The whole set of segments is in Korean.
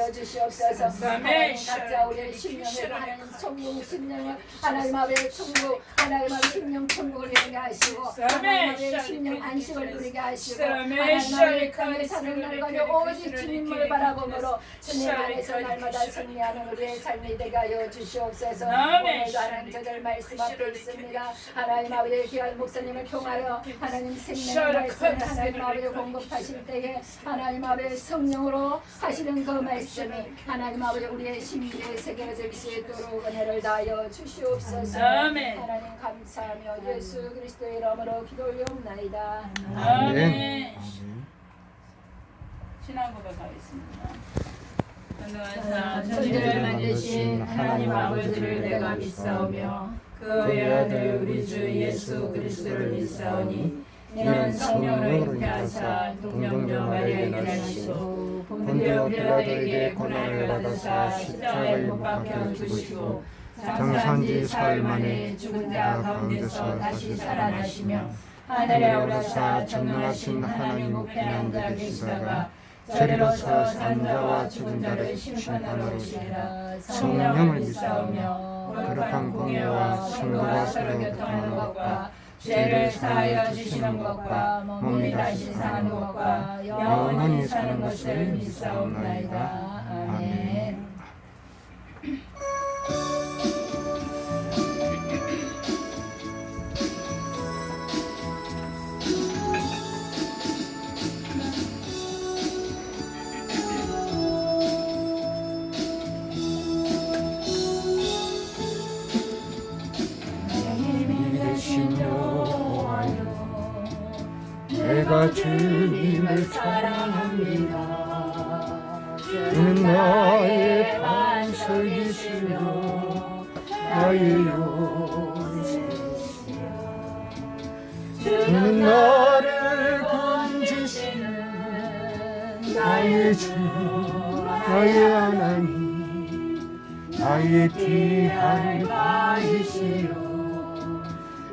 주시옵소서. 하나님 각자 우리의 심령을 하나님 천국 심령을 하나님 아버지의 천국 하나님 아버지 심령 천국을 누리게 하시고 하나님 아버지의 심령 안식을 누리게 하시고 하나님 아버지의 땅에 사는 날까지 오직 주님을 바라보므로 주님 안에서 날마다 승리하는 우리의 삶이 되게 하여 주시옵소서. 오늘도 하나님 저들 말씀 앞에 있습니다. 하나님 아버지의 귀한 목사님을 통하여 하나님 생명의 말씀을 하나님 아버지 공급하실 때에 하나님 아버지의 성령으로 하시는 그 말씀 하나님 아버지 우리의 심리에 새겨질 수 있도록 은혜를 다하여 주시옵소서. 아멘. 하나님 감사하며 예수 그리스도의 이름으로 기도 올려옵나이다. 아멘. 신앙 고백하겠습니다. 천지를 만드신 하나님 아버지를 내가 믿사오며 그의 아들 우리 주 예수 그리스도를 믿사오니 이는 성령으로 잉태하사 동정녀 마리아에게 나시고 본디오 빌라도에게 고난을 받으사 십자가에 못 박혀 죽으시고 장사한지 사흘 만에 죽은 자 가운데서 다시 살아나시며 하늘에 오르사 전능하신 하나님 우편에 앉아 계시다가 저리로서 산자와 죽은 자를 심판하러 오시리라. 성령을 믿사오며 거룩한 공예와 성도가 서로 교통하는 것과 죄를 사하여 주시는 것과 몸이 다시 사는 것과 영원히 사는 것을 믿사옵나이다. 아멘. 내가 주님을 사랑합니다. 주는 나의 반석이시며 나의 요새시여. 주는 나를 건지시는 나의 주 나의 하나님 나의 귀한 바이시여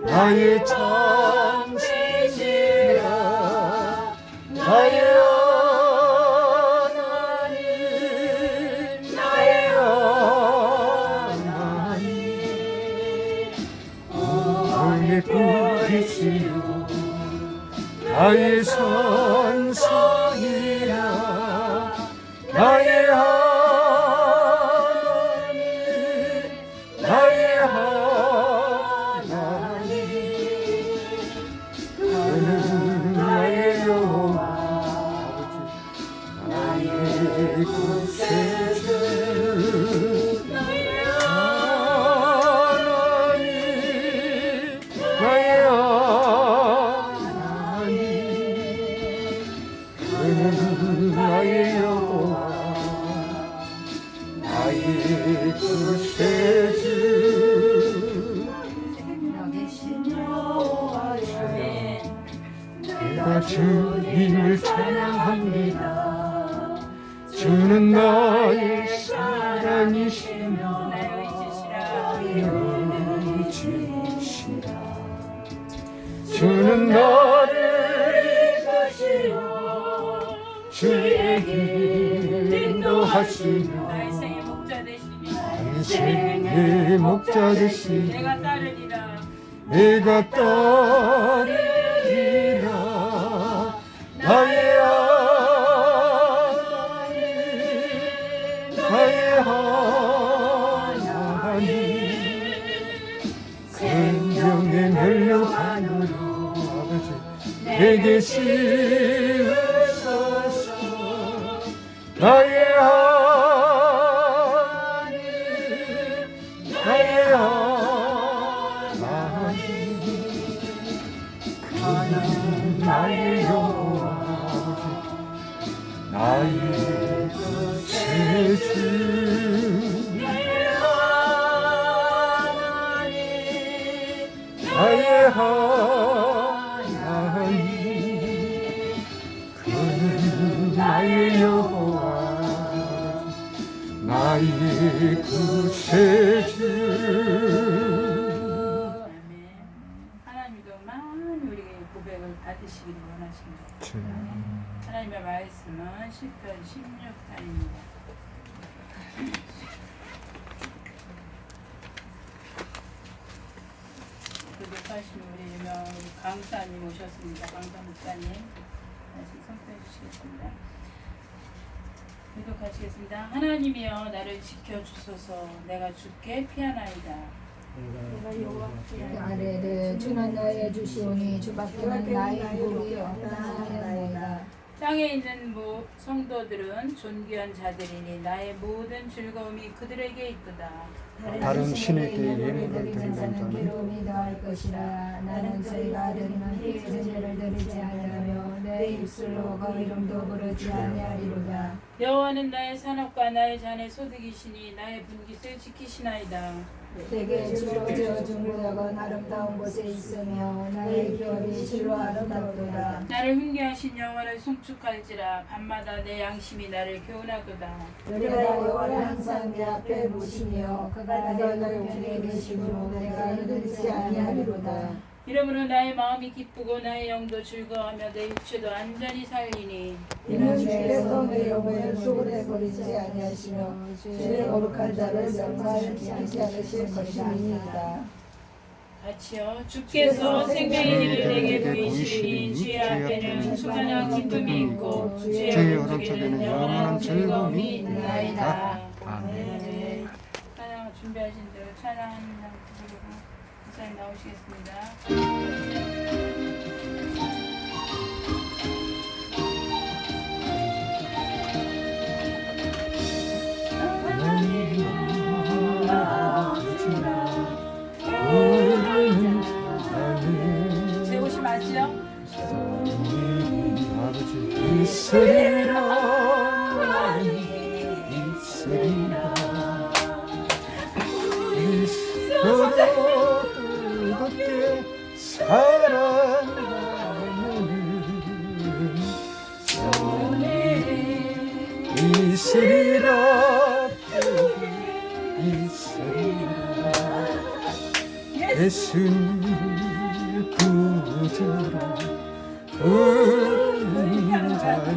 나의 창세시라 나의 하나님 나의 하나님 나의 뿌리시여 나의 선성이라 나의 하나님 나의 하나님 그는 나의 여호와 나의 구세주 나의 하나님 나의 하나님 그는 나의 여호와 나의 구세주 내가 주님을 찬양합니다. 주는 나의 사랑이시며 나의 의지시라. 주는 나를 이끄시어 주의 길 인도하시며 인생의 목자 되시니 내가 따르리라 나의 하나님 나의 하나님 생명의 멸류관으로 아버지 내게 씌우소서 나의 하나님 나의 하나님 그는 나의 여호와 나의 구세주 나의 하나님 나의 하나님 그는 나의 여호와 나의 구세주. 하나님도 많이 우리에게 고백을 받으시기를 원하십니다. 하나님의 말씀은 시편 16편입니다. 오셨습니다. 광산 목사님 다시 선포해 주시겠습니다. 기도하시겠습니다. 하나님이여 나를 지켜주소서. 내가 주께 피하나이다. 아래를 주는 너의 주시오니 주밖에는 나의 복이 없나이다. 땅에 있는 성도들은 존귀한 자들이니 나의 모든 즐거움이 그들에게 있도다. 다른 신의 때에 예물을 드리는 드리는 자는 자는 괴로움이 더할 것이라. 나는 저희가 드리는 피의 제를 드리지 아니하며 내 입술로 그 이름도 부르지 아니하리로다. 여호와는 나의 산업과 나의 잔의 소득이시니 나의 분깃을 지키시나이다. 내게 주로 지어준 구역은 아름다운 곳에 있으며 나의 기업이 실로 아름답도다. 나를 훈계하신 여호와를 송축할지라. 밤마다 내 양심이 나를 교훈하도다. 내가 여호와를 항상 내 앞에 모시며 그가 나의 편에 계시므로 내가 흔들리지 아니하리로다. 이러므로 나의 마음이 기쁘고 나의 영도 즐거워하며 내 육체도 안전히 살리니 이는 주께서 내 영혼을 수고해 버리지 아니하시며 주의 거룩한 자를 명하지 않으실 것이니이다. 같이요. 주께서 생명의 길을 내게 보이시리니 주의 앞에는 충만한 기쁨이 있고 주의 오른쪽에는 영원한 즐거움이 있나이다. 아멘. 찬양 준비하신 대로 찬양 부르고 목사님 나오시겠습니다. 제 옷이 맞죠? 아버지 있으리라 있으리라 서로 뜨겁게 사랑하는 있으리라 있으리라 예수님 구주라 부르는 자는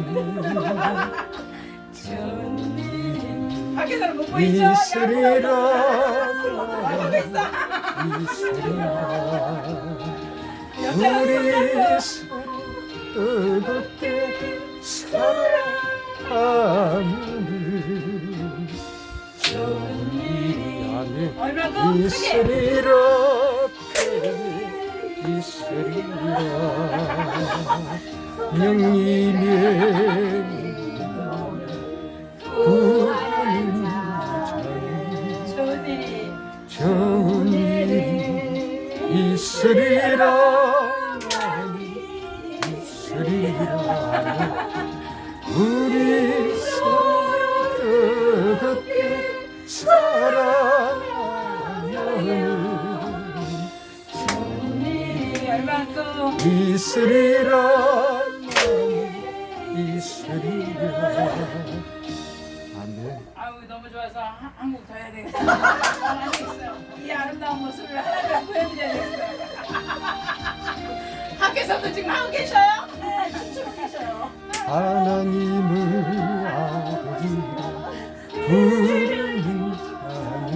밖에서는 못 보이죠? 있으리라 있으리라 우리 서로 뜨겁게 사랑하는 아멘 얼마나 크게 있으리라 있으리라 영님의 구하는 자는 좋은 일이 좋은 일이 있으리라 있으리라 우리 서로 뜨겁게 사랑하는 얼마큼 있으리라 있으리라 아멘 아우 너무 좋아서 한국 더 해야 되겠어요. 안 되겠어요. 이 아름다운 모습을 하나님 보여드려야 되겠어요. 밖에서도 지금 하고 계셔요? 네, 춤추고 계셔요. 하나님을 아버지라 부르는 자는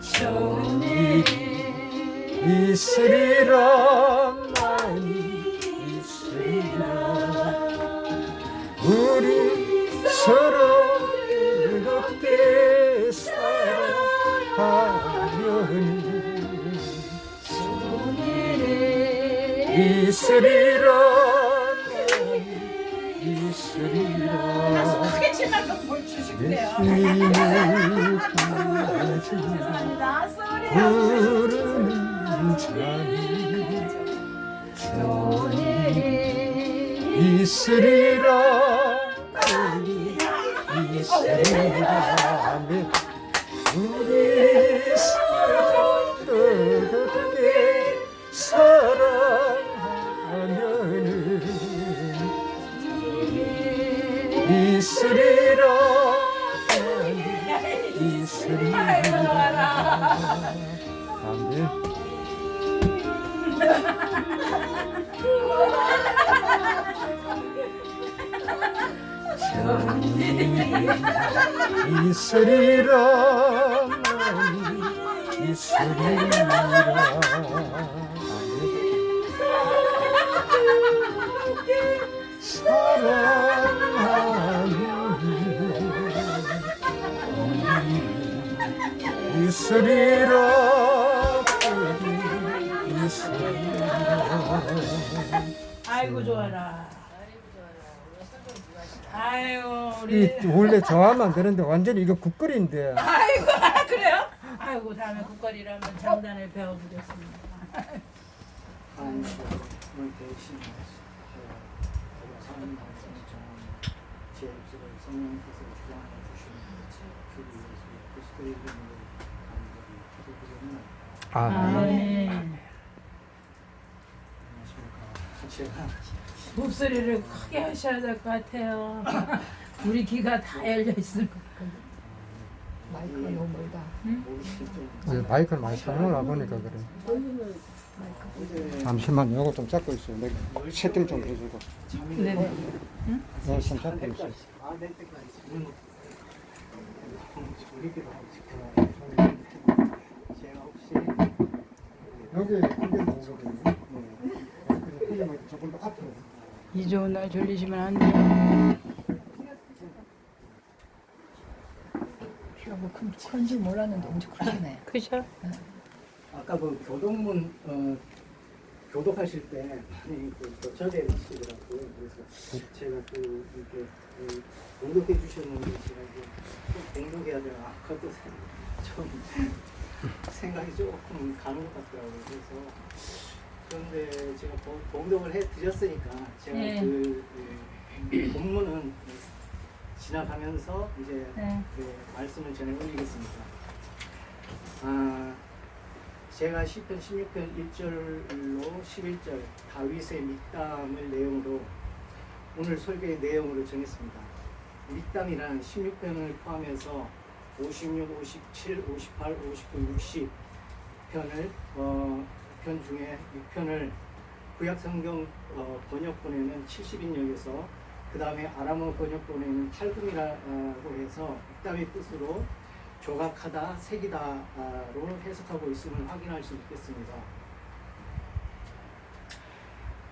좋은 일이 있으리라 많이 있으리라 우리 서로 즐겁게 살아가려는 있으리라 있으리라 크게 칠 만큼 뭘 주시고요. 예수님을 구하시라 죄송합니다. 소리 부르는 자는 좋은 일이 있으리라 있으리라 아멘 우리 서로 뜨겁게 사랑하면은 있으리라 있으리라 아멘 있으리라 있으리라 아멘 사랑하니 있으리라 있으리라. 아이고 좋아라. 아이고 이 우리. 원래 좋아하면 되는데 완전히 이거 국거리인데. 아이고 그래요? 아이고 다음에 국거리라면 장단을 배워보겠습니다. 하나님께서 오늘 대신 제가 사는 말씀을 전하며 제 입술을 성령께서 주장하여 주시는 그 예수 그리스도의 이름으로 간절히 기도드립니다. 아, 안녕하십니까. 제가 목소리를 크게 하셔야 될 것 같아요. 우리 귀가 다 열려 있을 것 같아요. 마이크가 너무 멀다. 모르실 좀 이제 마이크를 많이 사용을 안 보니까 그래. 어제 잠시만 이거 좀 잡고 있어요. 내가 채팅 좀 해주고. 잠이 네네. 내가 손 잡고 있어. 내 때까지 눈을 졸리기도 하고 지금 제가 혹시 여기 크게 나오거든요. 크게 조금 더 앞으로. 이 좋은 날 졸리시면 안 돼요. 키가 뭐 큰줄 몰랐는데 엄청 크시네. 그죠? 아까 그 교동문 교독하실 때 많이 그 교차되시더라고요. 그래서 제가 그 이렇게 공독해 주셨는데 제가 이제 공독해야 되나 그것도 좀 생각이 조금 가는 것 같더라고요. 그래서 그런데 제가 공독을 해 드렸으니까 제가 네. 그 본문은 지나가면서 이제 네. 말씀을 전해 올리겠습니다. 제가 시편 16편 1절로 11절 다윗의 밑담을 내용으로 오늘 설교의 내용으로 정했습니다. 밑담이란 16편을 포함해서 56, 57, 58, 59, 60 편을 편 중에 6편을 구약성경 번역본에는 70인역에서 그 다음에 아람어 번역본에는 탈금이라고 해서 밑담의 뜻으로 조각하다, 새기다로 해석하고 있음을 확인할 수 있겠습니다.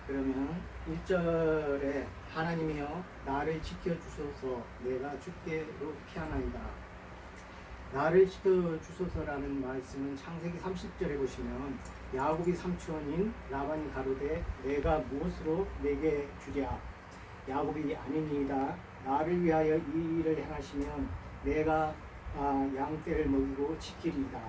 그러면 1절에 하나님이여 나를 지켜주소서 내가 주께로 피하나이다. 나를 지켜주소서라는 말씀은 창세기 30절에 보시면 야곱이 삼촌인 라반이 가로되 내가 무엇으로 내게 주랴 야곱이 아니니이다. 나를 위하여 이 일을 행하시면 내가 양떼를 먹이고 지키리이다.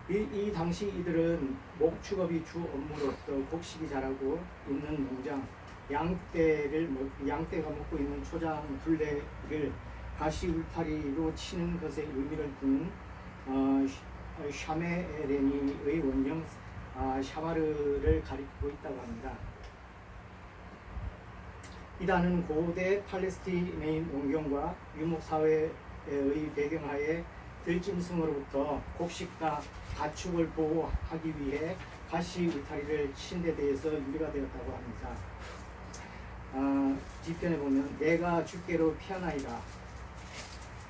이 당시 이들은 목축업이 주 업무로서 곡식이 자라고 있는 농장, 양떼가 먹고 있는 초장 둘레를 가시 울타리로 치는 것의 의미를 두는 샤메레니의 원형 샤마르를 가리키고 있다고 합니다. 이 단은 고대 팔레스티네인 농경과 유목사회의 배경하에 들짐승으로부터 곡식과 가축을 보호하기 위해 가시 울타리를 친 데 대해서 유래가 되었다고 합니다. 뒤편에 보면 내가 주께로 피하나이다.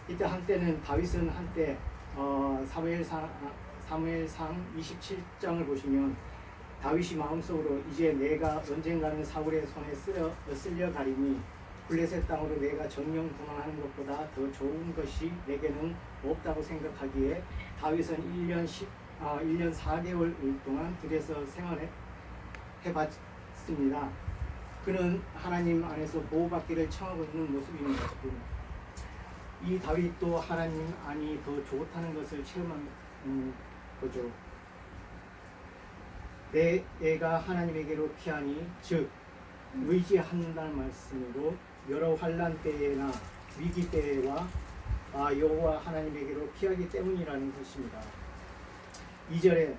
이때 한때는 다윗은 한때 사무엘상 27장을 보시면 다윗이 마음속으로 이제 내가 언젠가는 사울의 손에 쓸려가리니 블레셋 땅으로 내가 정령분원하는 것보다 더 좋은 것이 내게는 없다고 생각하기에 다윗은 1년 4개월 동안 들에서 생활해 봤습니다. 그는 하나님 안에서 보호받기를 청하고 있는 모습입니다. 이 다윗도 하나님 안이 더 좋다는 것을 체험한 거죠. 내 애가 하나님에게로 피하니 즉 의지한다는 말씀으로 여러 환난 때나 위기 때와 여호와 하나님에게로 피하기 때문이라는 것입니다. 2절에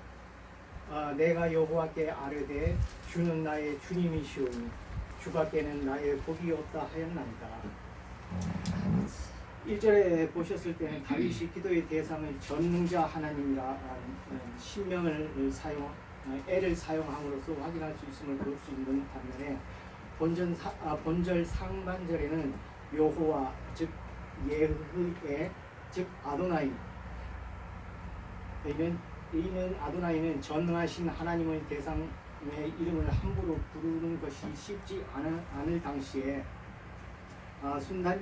내가 여호와께 아뢰되 주는 나의 주님이시오니 주밖에는 나의 복이 없다 하였나이다. 1절에 보셨을 때는 다윗이 기도의 대상을 전능자 하나님이라는 신명을 애를 사용함으로써 확인할 수 있음을 볼 수 있는 반면에 본절 상반절에는 여호와 즉 예흐의 즉 아도나이 이는 아도나이는 전능하신 하나님의 대상을 이름을 함부로 부르는 것이 쉽지 않을 당시에 순간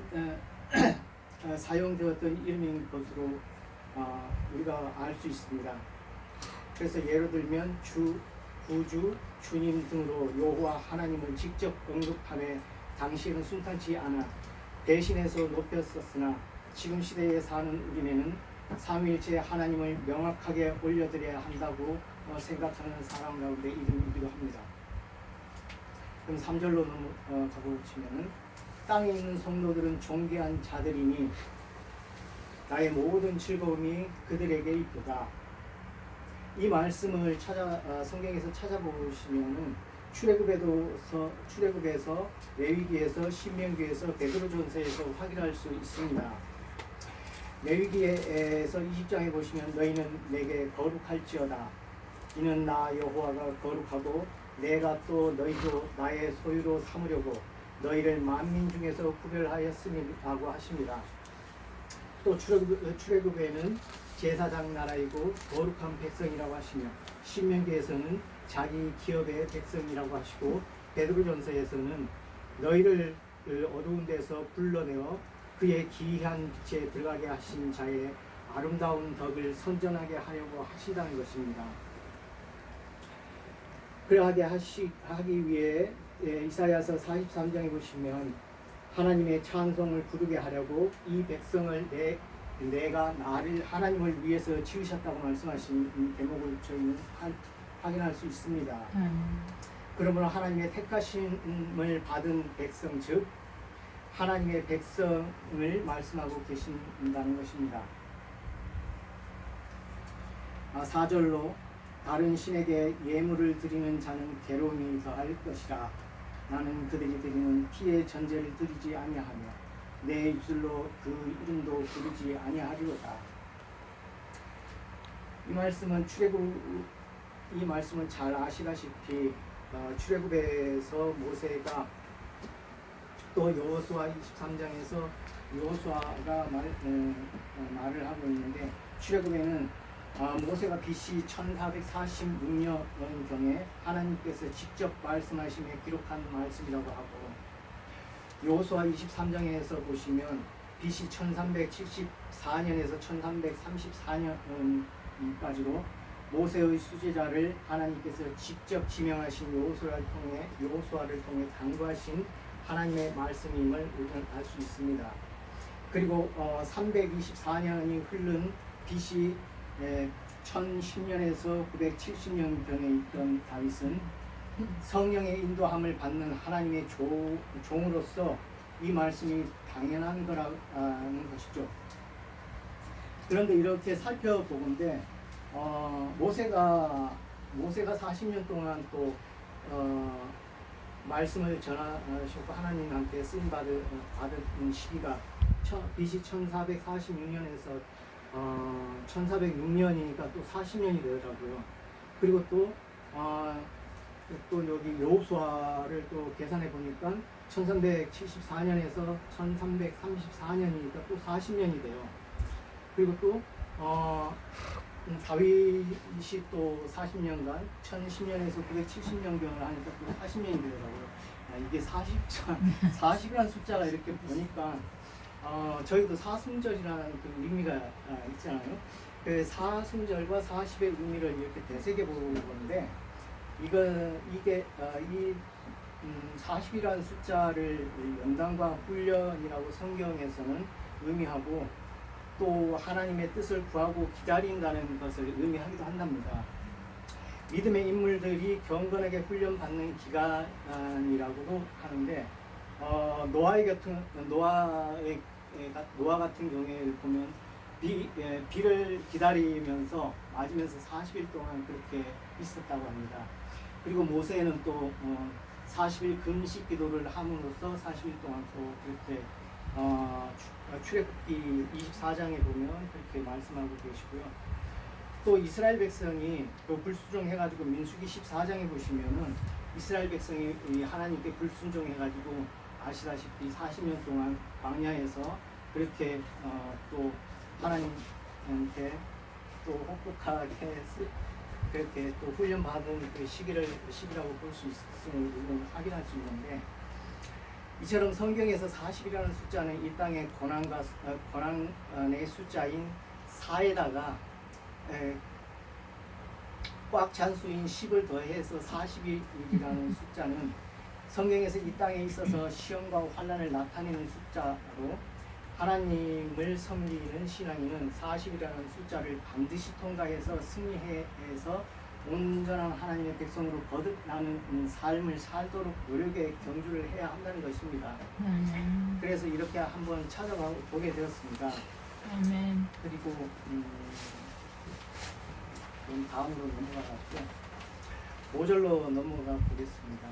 사용되었던 이름인 것으로 우리가 알 수 있습니다. 그래서 예를 들면 주, 구주, 주님 등으로 여호와 하나님을 직접 언급함에 당시에는 순탄치 않아 대신해서 높였었으나 지금 시대에 사는 우리는 삼위일체 하나님을 명확하게 올려드려야 한다고 생각하는 사람 가운데 이름이기도 합니다. 그럼 3절로 가보시면 땅에 있는 성도들은 존귀한 자들이니 나의 모든 즐거움이 그들에게 이쁘다. 이 말씀을 성경에서 찾아보시면은 출애굽에서 레위기에서 신명기에서 베드로전서에서 확인할 수 있습니다. 레위기에서 20장에 보시면 너희는 내게 거룩할지어다. 이는 나 여호와가 거룩하고 내가 또 너희도 나의 소유로 삼으려고 너희를 만민 중에서 구별하였음이라고 하십니다. 또 출애굽에는 제사장 나라이고 거룩한 백성이라고 하시며 신명기에서는 자기 기업의 백성이라고 하시고 베드로전서에서는 너희를 어두운 데서 불러내어 그의 기이한 빛에 들어가게 하신 자의 아름다운 덕을 선전하게 하려고 하시다는 것입니다. 그러하게 하기 위해 이사야서 43장에 보시면 하나님의 찬송을 부르게 하려고 이 백성을 내가 나를 하나님을 위해서 지으셨다고 말씀하신 이 대목을 저희는 확인할 수 있습니다. 그러므로 하나님의 택하심을 받은 백성 즉 하나님의 백성을 말씀하고 계신다는 것입니다. 4절로 다른 신에게 예물을 드리는 자는 괴로움이 더할 것이라. 나는 그들이 드리는 피의 전제를 드리지 아니하며 내 입술로 그 이름도 부르지 아니하리로다. 이 말씀은 잘 아시다시피 출애굽에서 모세가 또 여호수아 23장에서 여호수아가 말을 하고 있는데 출애굽에는 모세가 BC 1446년경에 하나님께서 직접 말씀하시며 기록한 말씀이라고 하고 여호수아 23장에서 보시면 BC 1374년에서 1334년까지로 모세의 수제자를 하나님께서 직접 지명하신 여호수아를 통해 당부하신 하나님의 말씀임을 우리는 알 수 있습니다. 그리고 324년이 흐른 BC 1010년에서 970년경에 있던 다윗은 성령의 인도함을 받는 하나님의 종으로서 이 말씀이 당연한 거라는 것이죠. 그런데 이렇게 살펴보건대 모세가 40년 동안 또 말씀을 전하셨고 하나님한테 쓰임 받은 시기가 BC 1446년에서 1406년이니까 또 40년이 되더라고요. 그리고 또 여기 여호수아를 또 계산해 보니까 1374년에서 1334년이니까 또 40년이 돼요. 그리고 또 다윗이 또 40년간 1010년에서 970년경을 하니까 또 40년이 되더라고요. 이게 40이라는 숫자가 이렇게 보니까 저희도 사순절이라는 그 의미가 있잖아요. 그 사순절과 40의 의미를 이렇게 되새겨 보는 건데 이게 40이라는 숫자를 연단과 훈련이라고 성경에서는 의미하고 또 하나님의 뜻을 구하고 기다린다는 것을 의미하기도 한답니다. 믿음의 인물들이 경건하게 훈련받는 기간이라고도 하는데 노아 같은 경우에 보면 비를 기다리면서 맞으면서 40일 동안 그렇게 있었다고 합니다. 그리고 모세는 또 40일 금식 기도를 함으로써 40일 동안 또 그렇게 출애굽기 24장에 보면 그렇게 말씀하고 계시고요. 또 이스라엘 백성이 그 불순종해가지고 민수기 14장에 보시면은 이스라엘 백성이 하나님께 불순종해가지고 아시다시피 40년 동안 광야에서 그렇게 또 하나님한테 또 혹독하게 그렇게 또 훈련받은 그 시기라고 볼 수 있음을 우리는 확인할 수 있는데, 이처럼 성경에서 40이라는 숫자는 이 땅의 고난의 숫자인 4에다가 꽉 찬 수인 10을 더해서 40이라는 숫자는 성경에서 이 땅에 있어서 시험과 환난을 나타내는 숫자로, 하나님을 섬기는 신앙인은 40이라는 숫자를 반드시 통과해서 승리해서 온전한 하나님의 백성으로 거듭나는 삶을 살도록 노력에 경주를 해야 한다는 것입니다. 그래서 이렇게 한번 찾아가 보게 되었습니다. 아멘. 그리고 다음으로 넘어가서 5절로 넘어가 보겠습니다.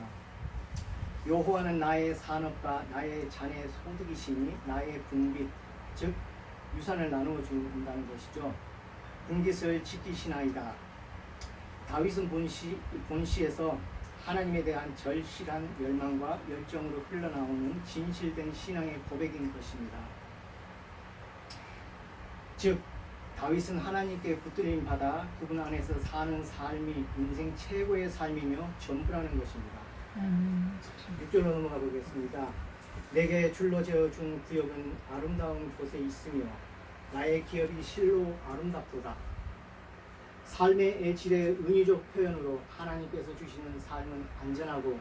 여호와는 나의 산업과 나의 잔의 소득이시니 나의 분깃, 즉 유산을 나누어 준다는 것이죠. 분깃을 지키시나이다. 다윗은 본시에서 하나님에 대한 절실한 열망과 열정으로 흘러나오는 진실된 신앙의 고백인 것입니다. 즉 다윗은 하나님께 붙들림 받아 그분 안에서 사는 삶이 인생 최고의 삶이며 전부라는 것입니다. 6절로 넘어가 보겠습니다. 내게 줄로 준 구역은 아름다운 곳에 있으며 나의 기업이 실로 아름답도다. 삶의 질의 은유적 표현으로 하나님께서 주시는 삶은 안전하고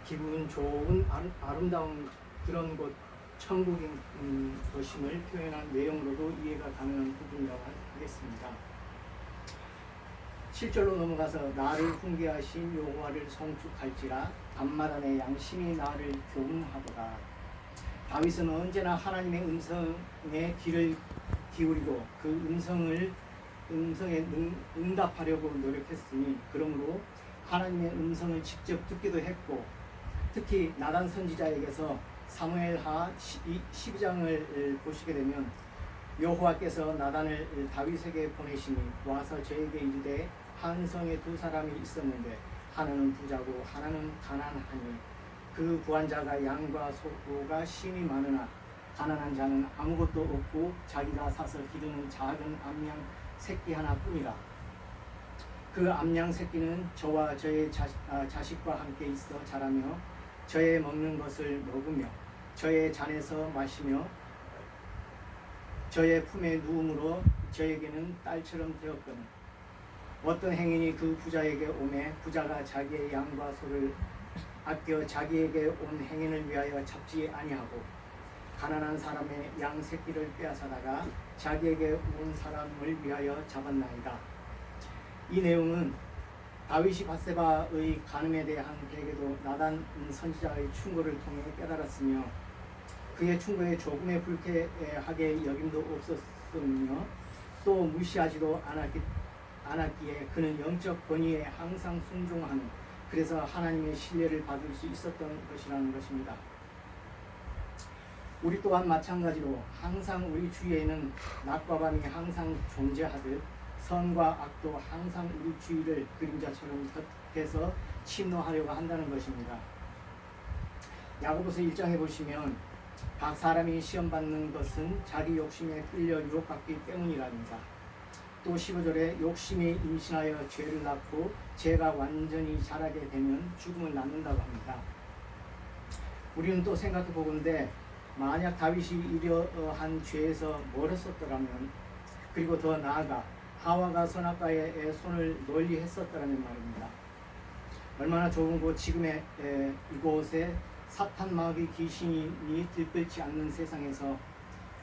기분 좋은 아름다운 그런 곳, 천국인 것임을 표현한 내용으로도 이해가 가능한 부분이라고 하겠습니다. 7절로 넘어가서 나를 훈계하신 여호와를 송축할지라 밤마다 내 양심이 나를 교훈하도다. 다윗은 언제나 하나님의 음성에 귀를 기울이고 그 음성에 응답하려고 노력했으니, 그러므로 하나님의 음성을 직접 듣기도 했고, 특히 나단 선지자에게서 사무엘하 12장을 보시게 되면 여호와께서 나단을 다윗에게 보내시니 와서 저에게 이르되 한 성에 두 사람이 있었는데 하나는 부자고 하나는 가난하니 그 부한 자가 양과 소가 심이 많으나 가난한 자는 아무것도 없고 자기가 사서 기르는 작은 암양 새끼 하나뿐이라. 그 암양 새끼는 저와 저의 자식과 함께 있어 자라며 저의 먹는 것을 먹으며 저의 잔에서 마시며 저의 품에 누움으로 저에게는 딸처럼 되었거늘 어떤 행인이 그 부자에게 오매 부자가 자기의 양과 소를 아껴 자기에게 온 행인을 위하여 잡지 아니하고 가난한 사람의 양 새끼를 빼앗아다가 자기에게 온 사람을 위하여 잡았나이다. 이 내용은 다윗이 밧세바의 간음에 대한 계획도 나단 선지자의 충고를 통해 깨달았으며 그의 충고에 조금의 불쾌하게 여김도 없었으며 또 무시하지도 않았기에 그는 영적 권위에 항상 순종하는, 그래서 하나님의 신뢰를 받을 수 있었던 것이라는 것입니다. 우리 또한 마찬가지로 항상 우리 주위에는 낮과 밤이 항상 존재하듯 선과 악도 항상 우리 주위를 그림자처럼 겉에서 침노하려고 한다는 것입니다. 야고보서 1장에 보시면 각 사람이 시험받는 것은 자기 욕심에 끌려 유혹받기 때문이랍니다. 또 15절에 욕심이 임신하여 죄를 낳고 죄가 완전히 자라게 되면 죽음을 낳는다고 합니다. 우리는 또 생각해 보건대 만약 다윗이 이러한 죄에서 멀었었더라면, 그리고 더 나아가 하와가 선악과에 손을 널리 했었더라면 말입니다. 얼마나 좋은 곳, 지금의 이곳에 사탄 마귀 귀신이 들끓지 않는 세상에서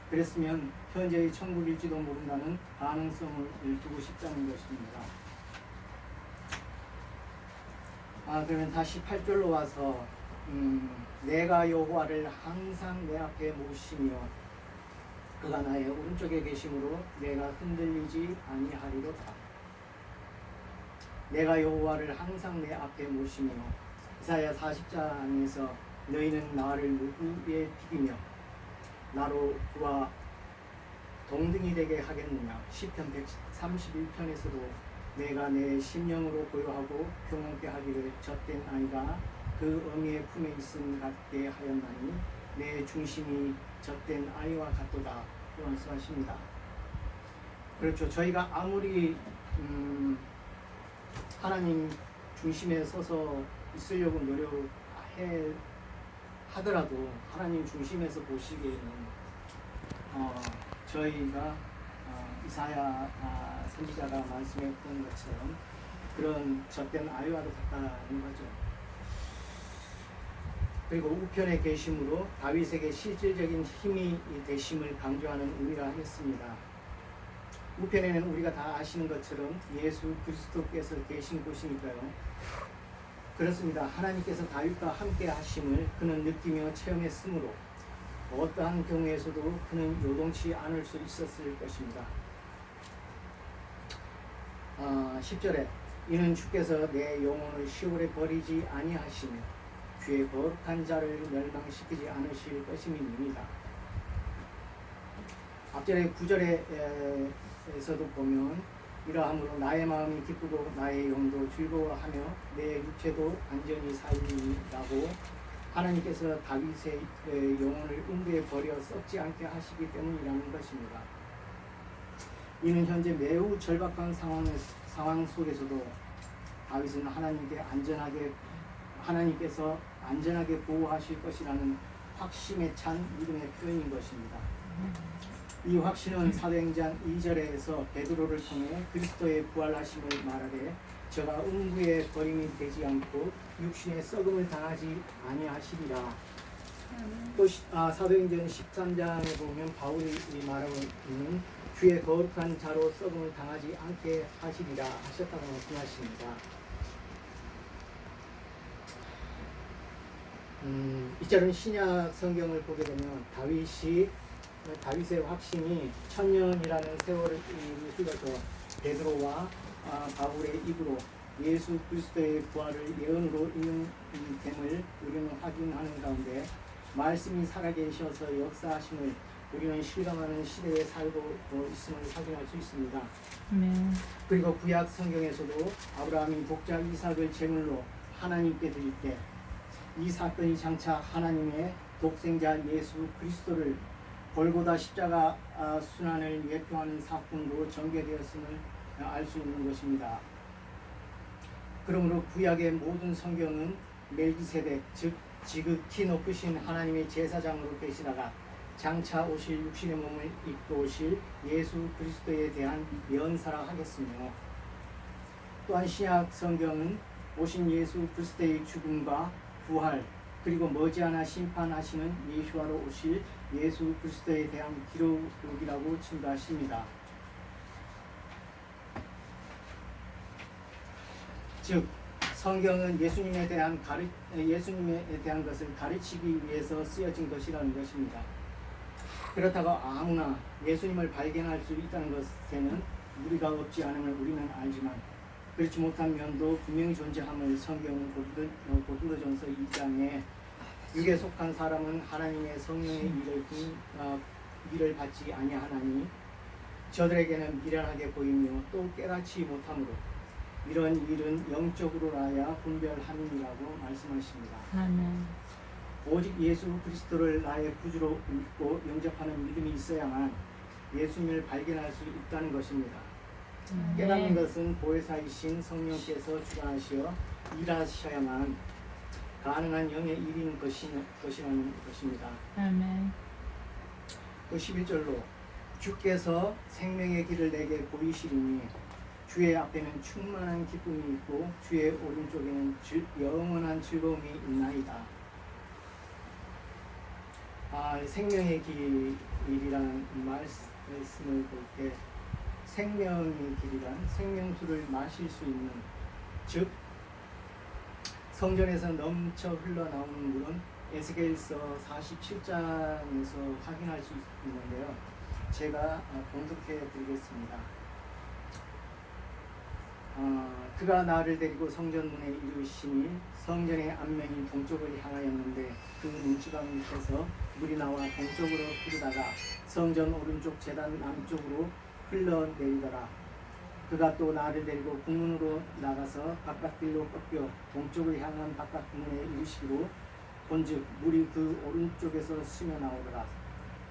그랬으면 현재의 천국일지도 모른다는 가능성을 두고 싶다는 것입니다. 그러면 다시 8절로 와서 내가 여호와를 항상 내 앞에 모시며 그가 나의 오른쪽에 계심으로 내가 흔들리지 아니하리로다. 내가 여호와를 항상 내 앞에 모시며, 이사야 40장에서 너희는 나를 누구에 비비며 나로 그와 동등이 되게 하겠느냐. 시편 131편에서도 내가 내 심령으로 고요하고 평온케 하기를 젖된 아이가 그 어미의 품에 있음 같게 하였나니 내 중심이 젖된 아이와 같도다 말씀하십니다. 그렇죠. 저희가 아무리 하나님 중심에 서서 있으려고 노력해 하더라도 하나님 중심에서 보시기에는 저희가 이사야 선지자가 말씀했던 것처럼 그런 젖된 아이와도 같다는 거죠. 그리고 우편에 계심으로 다윗에게 실질적인 힘이 되심을 강조하는 의미라 하겠습니다. 우편에는 우리가 다 아시는 것처럼 예수 그리스도께서 계신 곳이니까요. 그렇습니다. 하나님께서 다윗과 함께 하심을 그는 느끼며 체험했으므로 어떠한 경우에서도 그는 요동치 않을 수 있었을 것입니다. 10절에 이는 주께서 내 영혼을 시올에 버리지 아니하시며 주의 거룩한 자를 멸망시키지 않으실 것임이니이다. 앞절의 9절에서도 보면 이러함으로 나의 마음이 기쁘고 나의 영도 즐거워하며 내 육체도 안전히 살리라고 하나님께서 다윗의 영혼을 음부에 버려 썩지 않게 하시기 때문이라는 것입니다. 이는 현재 매우 절박한 상황 속에서도 다윗은 하나님께서 안전하게 보호하실 것이라는 확신에 찬 믿음의 표현인 것입니다. 이 확신은 사도행전 2절에서 베드로를 통해 그리스도의 부활하심을 말하되 저가 음부에 버림이 되지 않고 육신의 썩음을 당하지 아니하시리라. 또 사도행전 13장에 보면 바울이 말하고 있는 주의 거룩한 자로 썩음을 당하지 않게 하시리라 하셨다고 말씀하십니다. 이처럼 신약 성경을 보게 되면 다윗의 확신이 천년이라는 세월을 흘러서 베드로와 바울의 입으로 예수 그리스도의 부활을 예언으로 인용됨을 우리는 확인하는 가운데 말씀이 살아계셔서 역사하심을 우리는 실감하는 시대에 살고 있음을 확인할 수 있습니다. 그리고 구약 성경에서도 아브라함이 독자 이삭을 제물로 하나님께 드릴 때 이 사건이 장차 하나님의 독생자 예수 그리스도를 골고다 십자가 순환을 예표하는 사건으로 전개되었음을 알 수 있는 것입니다. 그러므로 구약의 모든 성경은 멜기세덱 즉 지극히 높으신 하나님의 제사장으로 계시다가 장차 오실 육신의 몸을 입고 오실 예수 그리스도에 대한 연사라 하겠으며 또한 신약 성경은 오신 예수 그리스도의 죽음과 부활 그리고 머지않아 심판하시는 예수와로 오실 예수 그리스도에 대한 기록이라고 증거하십니다. 즉 성경은 예수님에 대한 것을 가르치기 위해서 쓰여진 것이라는 것입니다. 그렇다고 아무나 예수님을 발견할 수 있다는 것에는 무리가 없지 않음을 우리는 알지만 그렇지 못한 면도 분명히 존재함을 성경은 고린도전서 2장에 육에 속한 사람은 하나님의 성령의 일을 받지 아니하나니 저들에게는 미련하게 보이며 또 깨닫지 못하므로 이런 일은 영적으로라야 분별함이라고 말씀하십니다. 아멘. 오직 예수 그리스도를 나의 구주로 믿고 영접하는 믿음이 있어야만 예수님을 발견할 수 있다는 것입니다. 깨닫는 것은 보혜사이신 성령께서 주관하시어 일하셔야만 가능한 영의 일인 것이라는 것입니다. 아멘. 또 11절로 주께서 생명의 길을 내게 보이시리니 주의 앞에는 충만한 기쁨이 있고 주의 오른쪽에는 영원한 즐거움이 있나이다. 생명의 길이라는 말씀을 볼 때 생명의 길이란 생명수를 마실 수 있는 즉 성전에서 넘쳐 흘러나오는 물은 에스겔서 47장에서 확인할 수 있는데요. 제가 봉독해 드리겠습니다. 그가 나를 데리고 성전문에 이르시니 성전의 앞면이 동쪽을 향하였는데 그 문지방 밑에서 물이 나와 동쪽으로 흐르다가 성전 오른쪽 제단 남쪽으로 흘러내리더라. 그가 또 나를 데리고 북문으로 나가서 바깥길로 꺾여 동쪽을 향한 바깥문에 이르시기로 본즉 물이 그 오른쪽에서 스며 나오더라.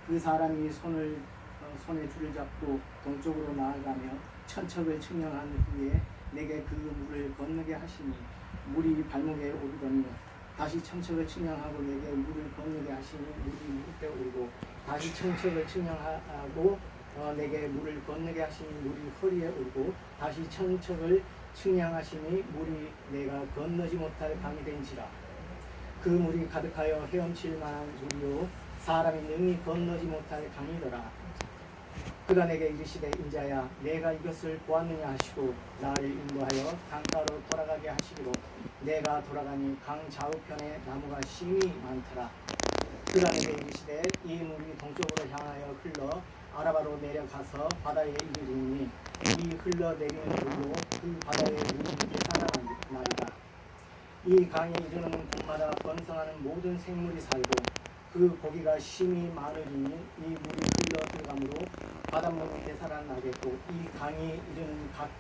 그 사람이 손에 줄을 잡고 동쪽으로 나아가며 천척을 측량한 후에 내게 그 물을 건너게 하시니 물이 발목에 오르더니 다시 청척을 측량하고 내게 물을 건너게 하시니 물이 무릎에 오르고 다시 청척을 측량하고 내게 물을 건너게 하시니 물이 허리에 오르고 다시 청척을 측량하시니 물이 내가 건너지 못할 강이 된지라. 그 물이 가득하여 헤엄칠 만한 물이요 사람이 능히 건너지 못할 강이더라. 그가 내게 이르시되 인자야 내가 이것을 보았느냐 하시고 나를 인도하여 강가로 돌아가게 하시기로 내가 돌아가니 강 좌우편에 나무가 심히 많더라. 그가 내게 이르시되 이 물이 동쪽으로 향하여 흘러 아라바로 내려가서 바다에 이르리니 이 흘러내리는 물로 그 바다의 물이 되살아나리라. 이 강에 이르는 곳마다 번성하는 모든 생물이 살고 그 고기가 심히 많으리니 이 물이 흘러 들어가므로 바닷물이 되살아나겠고 이 강이 이르는 각